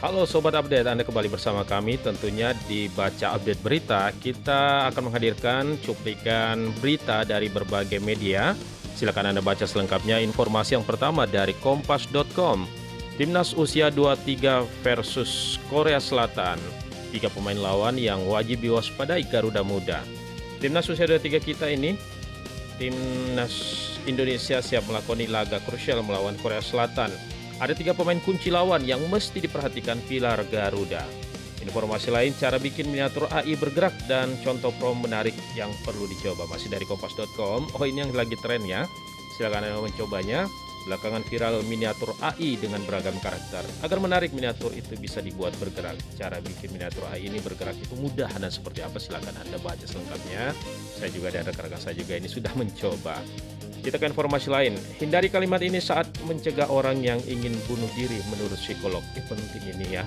Halo Sobat Update, Anda kembali bersama kami tentunya di Baca Update Berita. Kita akan menghadirkan cuplikan berita dari berbagai media. Silakan Anda baca selengkapnya. Informasi yang pertama dari kompas.com. Timnas usia 23 versus Korea Selatan. 3 pemain lawan yang wajib diwaspadai Garuda Muda. Timnas usia 23 kita ini, Timnas Indonesia siap melakoni laga krusial melawan Korea Selatan. Ada 3 pemain kunci lawan yang mesti diperhatikan pilar Garuda. Informasi lain, cara bikin miniatur AI bergerak dan contoh prom menarik yang perlu dicoba. Masih dari kompas.com. Oh, ini yang lagi tren ya. Silakan Anda mencobanya. Belakangan viral miniatur AI dengan beragam karakter. Agar menarik, miniatur itu bisa dibuat bergerak. Cara bikin miniatur AI ini bergerak itu mudah dan seperti apa, silakan Anda baca selengkapnya. Saya juga dan rekan-rekan saya juga ini sudah mencoba. Kita ke informasi lain. Hindari kalimat ini saat mencegah orang yang ingin bunuh diri menurut psikolog. Penting ini ya.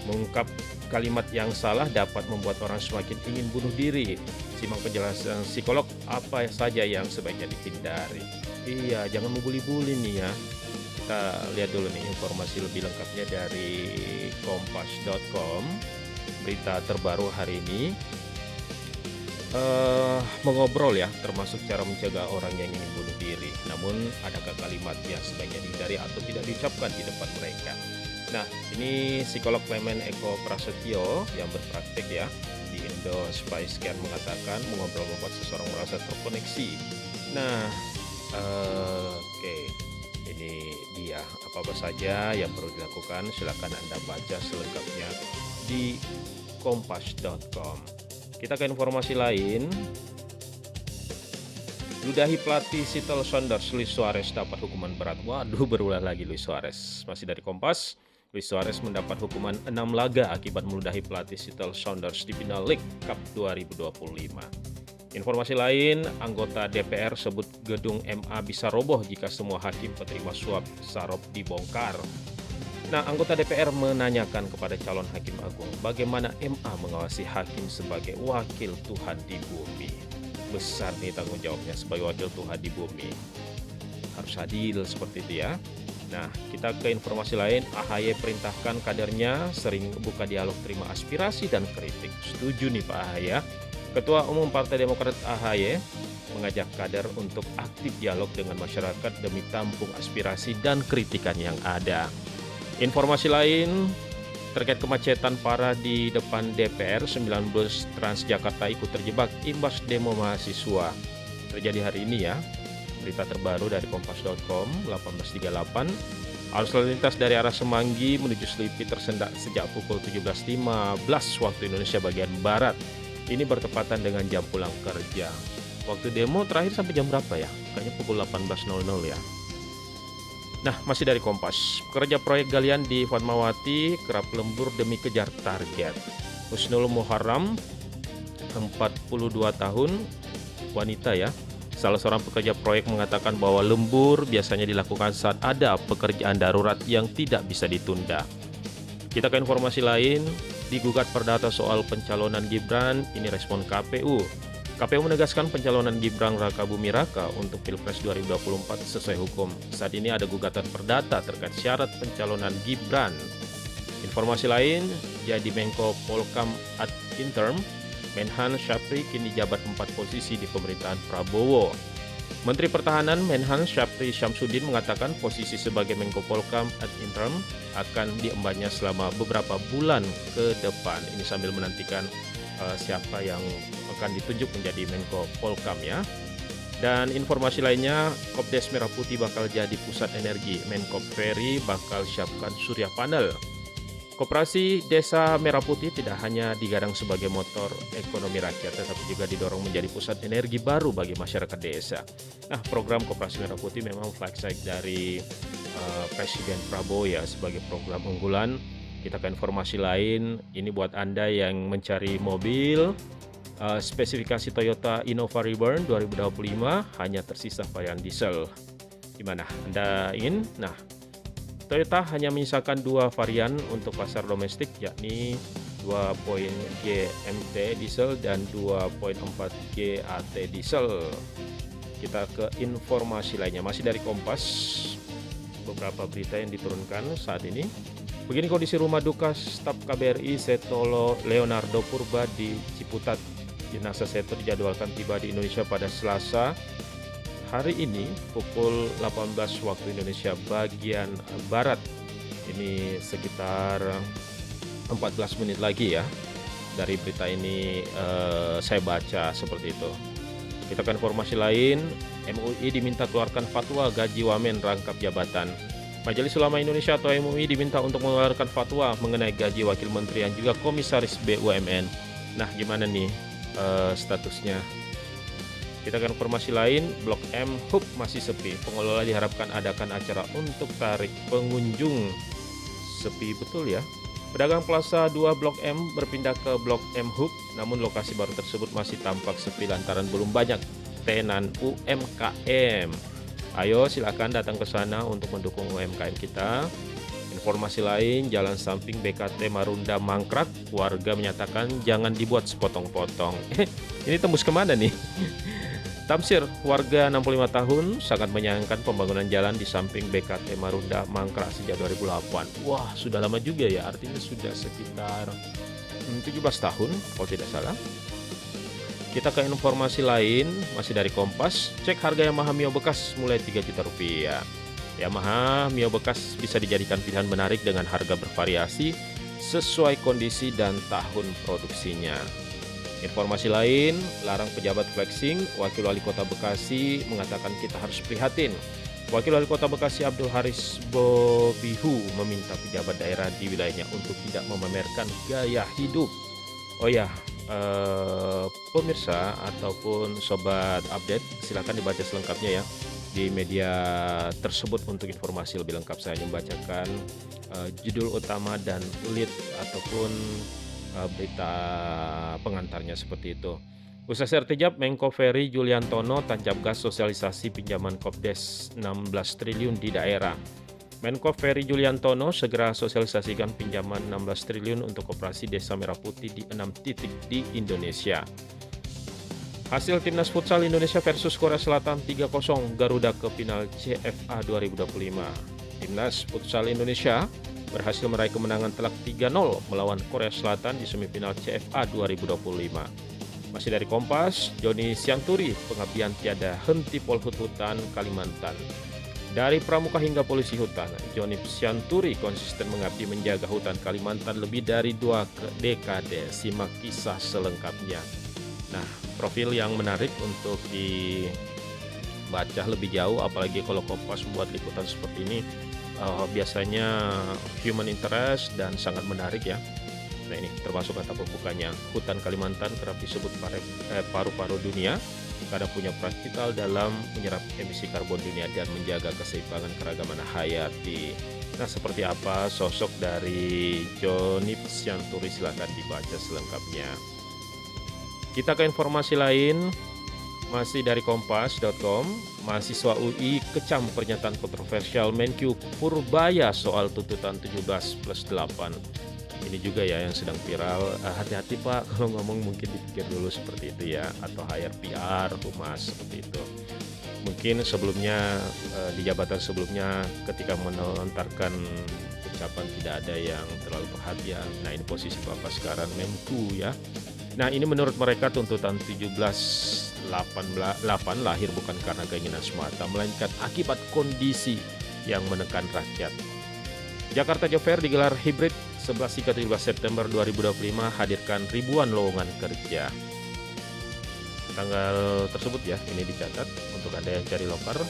Mengungkap kalimat yang salah dapat membuat orang semakin ingin bunuh diri. Simak penjelasan psikolog apa saja yang sebaiknya dihindari. Iya, jangan membuli-buli nih ya. Kita lihat dulu nih informasi lebih lengkapnya dari kompas.com. Berita terbaru hari ini. Mengobrol ya, termasuk cara mencegah orang yang ingin bunuh diri. Namun adakah kalimat yang sebaiknya dihindari atau tidak diucapkan di depan mereka? Nah, ini psikolog Clement Eko Prasetyo yang berpraktik ya di Indo Spice Care mengatakan mengobrol membuat seseorang merasa terkoneksi. Nah, oke, ini dia apa saja yang perlu dilakukan. Silakan Anda baca selengkapnya di kompas.com. Kita ke informasi lain. Ludahi pelatih Seattle Sounders, Luis Suarez dapat hukuman berat. Waduh, berulah lagi Luis Suarez. Masih dari Kompas. Luis Suarez mendapat hukuman 6 laga akibat meludahi pelatih Seattle Sounders di final League Cup 2025. Informasi lain, anggota DPR sebut gedung MA bisa roboh jika semua hakim penerima suap Sarop dibongkar. Nah, anggota DPR menanyakan kepada calon hakim agung bagaimana MA mengawasi hakim sebagai wakil Tuhan di bumi. Besar nih tanggung jawabnya sebagai wakil Tuhan di bumi. Harus adil seperti itu ya. Nah, kita ke informasi lain. AHY perintahkan kadernya sering buka dialog, terima aspirasi dan kritik. Setuju nih Pak AHY ya. Ketua Umum Partai Demokrat AHY mengajak kader untuk aktif dialog dengan masyarakat demi tampung aspirasi dan kritikan yang ada. Informasi lain terkait kemacetan parah di depan DPR, 19 Transjakarta ikut terjebak imbas demo mahasiswa. Terjadi hari ini ya. Berita terbaru dari kompas.com 18.38. Arus lalu lintas dari arah Semanggi menuju Selipi tersendat sejak pukul 17.15 waktu Indonesia bagian Barat. Ini bertepatan dengan jam pulang kerja. Waktu demo terakhir sampai jam berapa ya? Kayaknya pukul 18.00 ya. Nah, masih dari Kompas. Pekerja proyek galian di Fatmawati kerap lembur demi kejar target. Husnul Muharram, 42 tahun, wanita ya. Salah seorang pekerja proyek mengatakan bahwa lembur biasanya dilakukan saat ada pekerjaan darurat yang tidak bisa ditunda. Kita ke informasi lain, digugat perdata soal pencalonan Gibran, ini respon KPU. KPU menegaskan pencalonan Gibran Rakabuming Raka untuk Pilpres 2024 sesuai hukum. Saat ini ada gugatan perdata terkait syarat pencalonan Gibran. Informasi lain, jadi Menko Polkam ad interim, Menhan Syafri kini jabat 4 posisi di pemerintahan Prabowo. Menteri Pertahanan Menhan Syafri Syamsuddin mengatakan posisi sebagai Menko Polkam ad interim akan diembannya selama beberapa bulan ke depan. Ini sambil menantikan siapa yang akan ditunjuk menjadi Menko Polkam ya. Dan informasi lainnya, Kopdes Merah Putih bakal jadi pusat energi. Menko Ferry bakal siapkan surya panel. Koperasi Desa Merah Putih tidak hanya digadang sebagai motor ekonomi rakyat, tetapi juga didorong menjadi pusat energi baru bagi masyarakat desa. Nah, program Koperasi Merah Putih memang flagship dari Presiden Prabowo ya, sebagai program unggulan. Kita ke informasi lain, ini buat Anda yang mencari mobil, spesifikasi Toyota Innova Reborn 2025 hanya tersisa varian diesel. Gimana? Anda ingin? Nah, Toyota hanya menyisakan 2 varian untuk pasar domestik, yakni 2.0 GMT diesel dan 2.4 GAT diesel. Kita ke informasi lainnya, masih dari Kompas. Beberapa berita yang diturunkan saat ini. Begini kondisi rumah duka staf KBRI Seto Leonardo Purba di Ciputat. Jenazah Seto dijadwalkan tiba di Indonesia pada Selasa hari ini pukul 18 waktu Indonesia bagian Barat. Ini sekitar 14 menit lagi ya. Dari berita ini saya baca seperti itu. Kita ke informasi lain, MUI diminta keluarkan fatwa gaji wamen rangkap jabatan. Majelis Ulama Indonesia atau MUI diminta untuk mengeluarkan fatwa mengenai gaji wakil menteri yang juga komisaris BUMN. Nah, gimana nih statusnya? Kita ke informasi lain, Blok M Hub masih sepi. Pengelola diharapkan adakan acara untuk tarik pengunjung. Sepi betul ya. Pedagang Plaza 2 Blok M berpindah ke Blok M Hub, namun lokasi baru tersebut masih tampak sepi lantaran belum banyak tenan UMKM. Ayo silakan datang ke sana untuk mendukung UMKM kita. Informasi lain, jalan samping BKT Marunda mangkrak, warga menyatakan jangan dibuat sepotong-potong. Ini tembus kemana nih? Tamsir, warga 65 tahun sangat menyayangkan pembangunan jalan di samping BKT Marunda mangkrak sejak 2008. Wah, sudah lama juga ya, artinya sudah sekitar 17 tahun kalau tidak salah. Kita ke informasi lain, masih dari Kompas, cek harga Yamaha Mio bekas mulai 3 juta rupiah. Yamaha Mio bekas bisa dijadikan pilihan menarik dengan harga bervariasi sesuai kondisi dan tahun produksinya. Informasi lain, larang pejabat flexing, Wakil Wali Kota Bekasi mengatakan kita harus prihatin. Wakil Wali Kota Bekasi Abdul Haris Bobihu meminta pejabat daerah di wilayahnya untuk tidak memamerkan gaya hidup. Oh ya, pemirsa ataupun sobat update, silakan dibaca selengkapnya ya di media tersebut. Untuk informasi lebih lengkap saya membacakan judul utama dan lead ataupun berita pengantarnya seperti itu. Usai sertijab, Menko Ferry Juliantono tancap gas sosialisasi pinjaman Kopdes 16 triliun di daerah. Menko Ferry Juliantono segera sosialisasikan pinjaman 16 triliun untuk operasi Desa Merah Putih di 6 titik di Indonesia. Hasil Timnas Futsal Indonesia versus Korea Selatan 3-0, Garuda ke final CFA 2025. Timnas Futsal Indonesia berhasil meraih kemenangan telak 3-0 melawan Korea Selatan di semifinal CFA 2025. Masih dari Kompas, Joni Sianturi, pengabdian tiada henti Polhut Hutan Kalimantan. Dari pramuka hingga polisi hutan, Joni Sianturi konsisten mengabdi menjaga hutan Kalimantan lebih dari 2 dekade. Simak kisah selengkapnya. Nah, profil yang menarik untuk dibaca lebih jauh, apalagi kalau Kompas membuat liputan seperti ini, biasanya human interest dan sangat menarik ya. Nah, ini termasuk kata pembukanya, hutan Kalimantan kerap disebut paru-paru dunia karena punya peran vital dalam menyerap emisi karbon dunia dan menjaga keseimbangan keragaman hayati. Nah, seperti apa sosok dari Joni Sianturi, silahkan dibaca selengkapnya. Kita ke informasi lain, masih dari kompas.com. Mahasiswa UI kecam pernyataan kontroversial Menkyu Purbaya soal tuntutan 17+8. Ini juga ya yang sedang viral. Hati-hati Pak kalau ngomong, mungkin dipikir dulu seperti itu ya, atau hire PR, humas seperti itu. Mungkin sebelumnya di jabatan sebelumnya ketika melontarkan ucapan tidak ada yang terlalu perhatian. Nah, ini posisi Bapak sekarang Menku ya. Nah, ini menurut mereka tuntutan 17+8 lahir bukan karena keinginan semata, melainkan akibat kondisi yang menekan rakyat. Jakarta Job Fair digelar hibrid 11 hingga 17 September 2025, hadirkan ribuan lowongan kerja. Tanggal tersebut ya, ini dicatat untuk Anda yang cari lokar.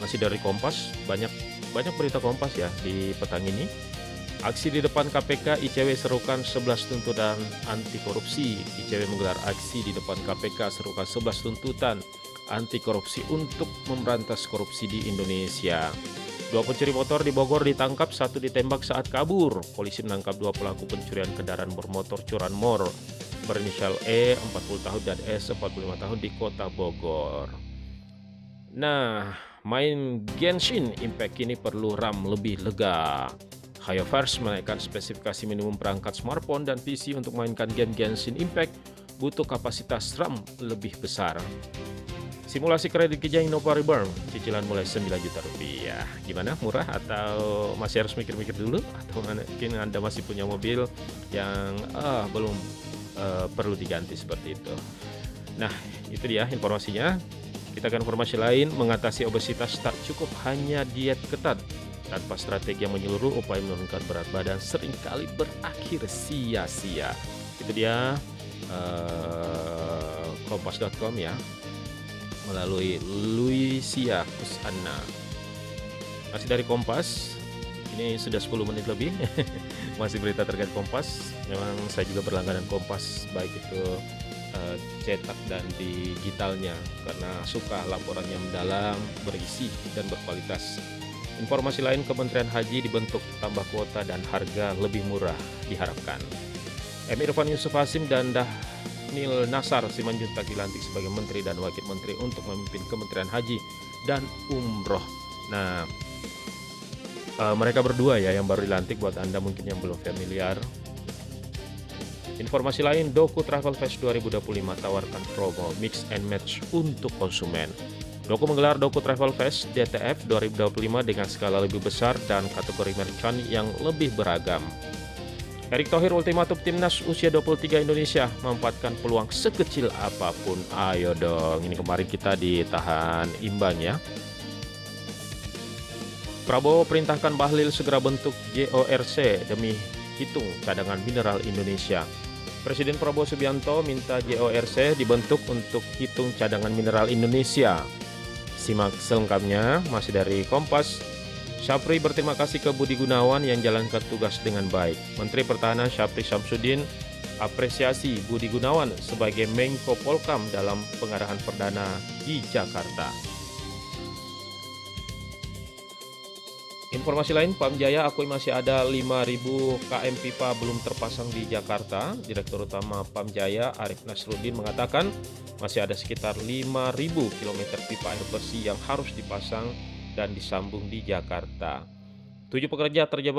Masih dari Kompas, banyak berita Kompas ya di petang ini. Aksi di depan KPK, ICW serukan 11 tuntutan anti korupsi. ICW menggelar aksi di depan KPK serukan 11 tuntutan anti korupsi untuk memberantas korupsi di Indonesia. 2 pencuri motor di Bogor ditangkap, 1 ditembak saat kabur. Polisi menangkap 2 pelaku pencurian kendaraan bermotor curanmor berinisial E 40 tahun dan S 45 tahun di kota Bogor. Nah, main Genshin Impact kini perlu RAM lebih lega. Hayoverse menaikkan spesifikasi minimum perangkat smartphone dan PC untuk mainkan game Genshin Impact butuh kapasitas RAM lebih besar. Simulasi kredit Kijang Innova Reborn, cicilan mulai 9 juta rupiah. Gimana, murah atau masih harus mikir-mikir dulu? Atau mungkin Anda masih punya mobil yang belum perlu diganti seperti itu. Nah, itu dia informasinya. Kita akan informasi lain, mengatasi obesitas tak cukup hanya diet ketat. Tanpa strategi yang menyeluruh, upaya menurunkan berat badan seringkali berakhir sia-sia. Itu dia kompas.com ya, melalui Luisia Kusana. Masih dari Kompas, ini sudah 10 menit lebih. Masih berita terkait Kompas. Memang saya juga berlangganan Kompas, baik itu cetak dan digitalnya, karena suka laporannya mendalam, berisi, dan berkualitas. Informasi lain, Kementerian Haji dibentuk, tambah kuota dan harga lebih murah diharapkan. M. Irfan Yusuf Hasyim dan Dhanil Nasar Simanjuntak dilantik sebagai Menteri dan Wakil Menteri untuk memimpin Kementerian Haji dan Umroh. Nah, mereka berdua ya yang baru dilantik, buat Anda mungkin yang belum familiar. Informasi lain, Doku Travel Fest 2025 tawarkan promo mix and match untuk konsumen. Doku menggelar Doku Travel Fest DTF 2025 dengan skala lebih besar dan kategori merchant yang lebih beragam. Erick Thohir ultimatum timnas usia 23 Indonesia, memanfaatkan peluang sekecil apapun. Ayo dong, ini kemarin kita ditahan imbang ya. Prabowo perintahkan Bahlil segera bentuk JORC demi hitung cadangan mineral Indonesia. Presiden Prabowo Subianto minta JORC dibentuk untuk hitung cadangan mineral Indonesia. Simak selengkapnya masih dari Kompas. Syafri berterima kasih ke Budi Gunawan yang jalankan tugas dengan baik. Menteri Pertahanan Syafri Syamsuddin apresiasi Budi Gunawan sebagai Menko Polkam dalam pengarahan perdana di Jakarta. Informasi lain, Pam Jaya akui masih ada 5.000 km pipa belum terpasang di Jakarta. Direktur Utama Pam Jaya Arif Nasruddin mengatakan masih ada sekitar 5.000 km pipa air bersih yang harus dipasang dan disambung di Jakarta. 7 pekerja terjebak